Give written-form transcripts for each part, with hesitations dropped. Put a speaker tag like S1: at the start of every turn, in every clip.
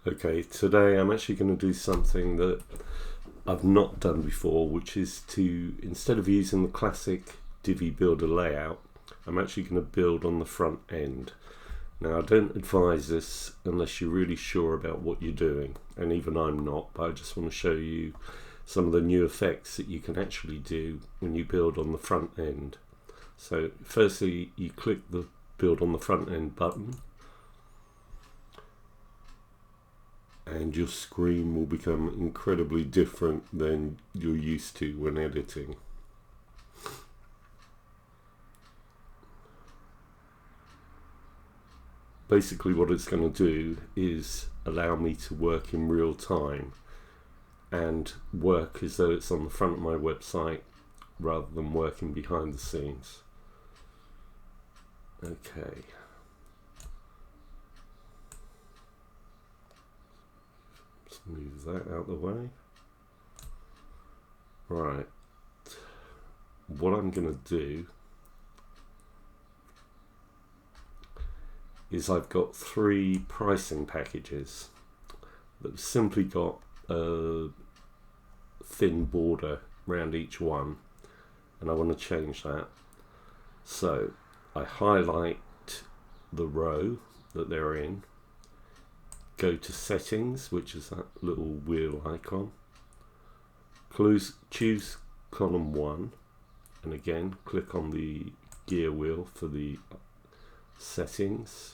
S1: Okay, today I'm actually going to do something that I've not done before, which is to, instead of using the classic divi builder layout, I'm actually going to build on the front end. Now, I don't advise this unless you're really sure about what you're doing, and even I'm not, but I just want to show you some of the new effects that you can actually do when you build on the front end. So firstly, you click the build on the front end button, and your screen will become incredibly different than you're used to when editing. Basically what it's going to do is allow me to work in real time and work as though it's on the front of my website rather than working behind the scenes. Okay. Let's move that out of the way. Right. What I'm going to do is I've got 3 pricing packages that have simply got a thin border around each one, and I want to change that. So I highlight the row that they're in, go to settings, which is that little wheel icon, choose column 1, and again click on the gear wheel for the settings.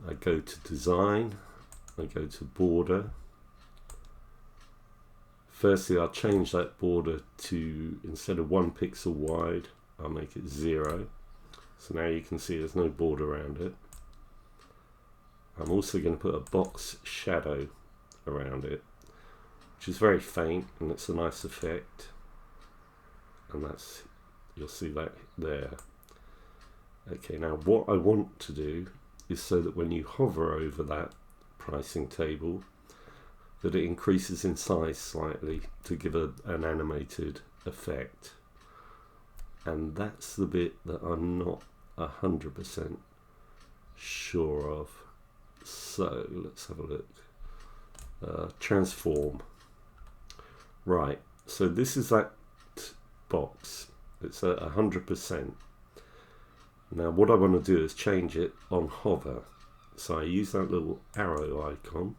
S1: I go to design, I go to border. Firstly, I'll change that border to, instead of 1 pixel wide, I'll make it 0. So now you can see there's no border around it. I'm also going to put a box shadow around it, which is very faint and it's a nice effect. And that's, you'll see that there. Okay, now what I want to do is so that when you hover over that pricing table, that it increases in size slightly to give an animated effect. And that's the bit that I'm not 100% sure of. So let's have a look. Transform. Right, so this is that box. It's at 100%. Now what I want to do is change it on hover. So I use that little arrow icon.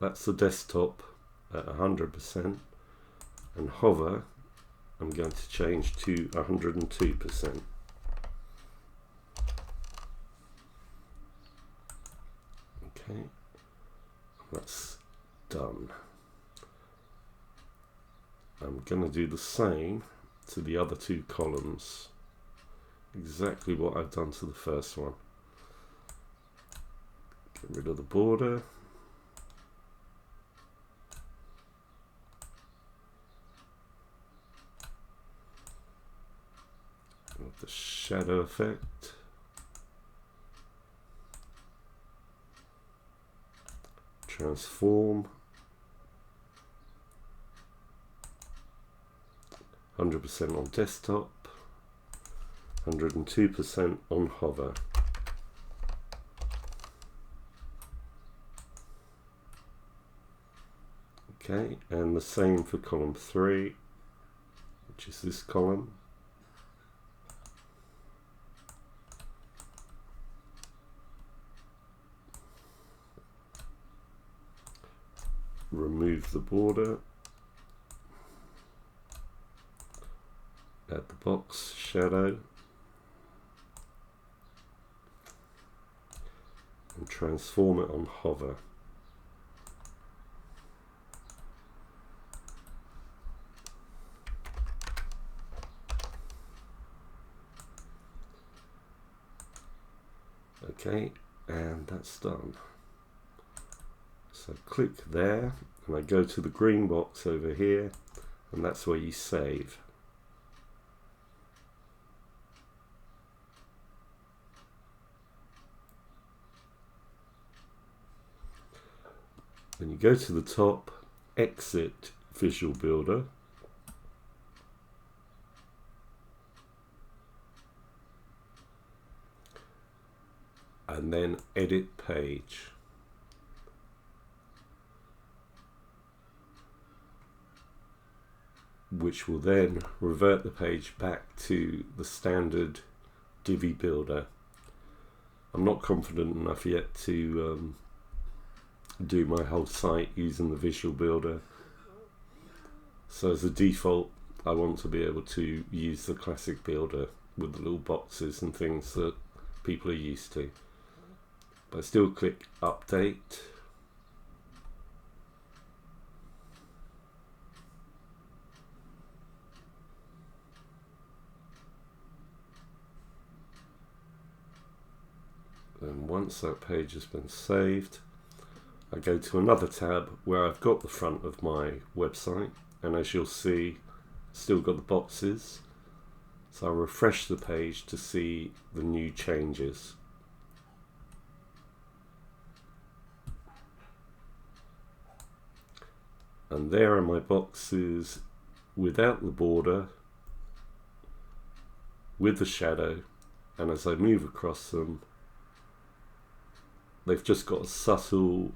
S1: That's the desktop at 100%. And hover, I'm going to change to 102%. Okay, that's done. I'm going to do the same to the other 2 columns. Exactly what I've done to the first one. Get rid of the border. With the shadow effect. Transform. 100% on desktop. 102% on hover. Okay, and the same for column 3, which is this column. Remove the border. Add the box shadow. And transform it on hover. Okay, and that's done. So click there, and I go to the green box over here, and that's where you save. Then you go to the top, exit Visual Builder, and then edit page. Which will then revert the page back to the standard divi builder. I'm not confident enough yet to do my whole site using the visual builder. So as a default, I want to be able to use the classic builder with the little boxes and things that people are used to. But I still click update. Then once that page has been saved, I go to another tab where I've got the front of my website, and as you'll see, still got the boxes. So I'll refresh the page to see the new changes. And there are my boxes without the border, with the shadow, and as I move across them, they've just got a subtle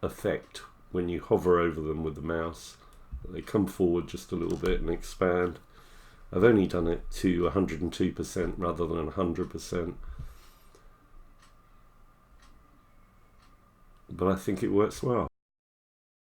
S1: effect when you hover over them with the mouse. They come forward just a little bit and expand. I've only done it to 102% rather than 100%. But I think it works well.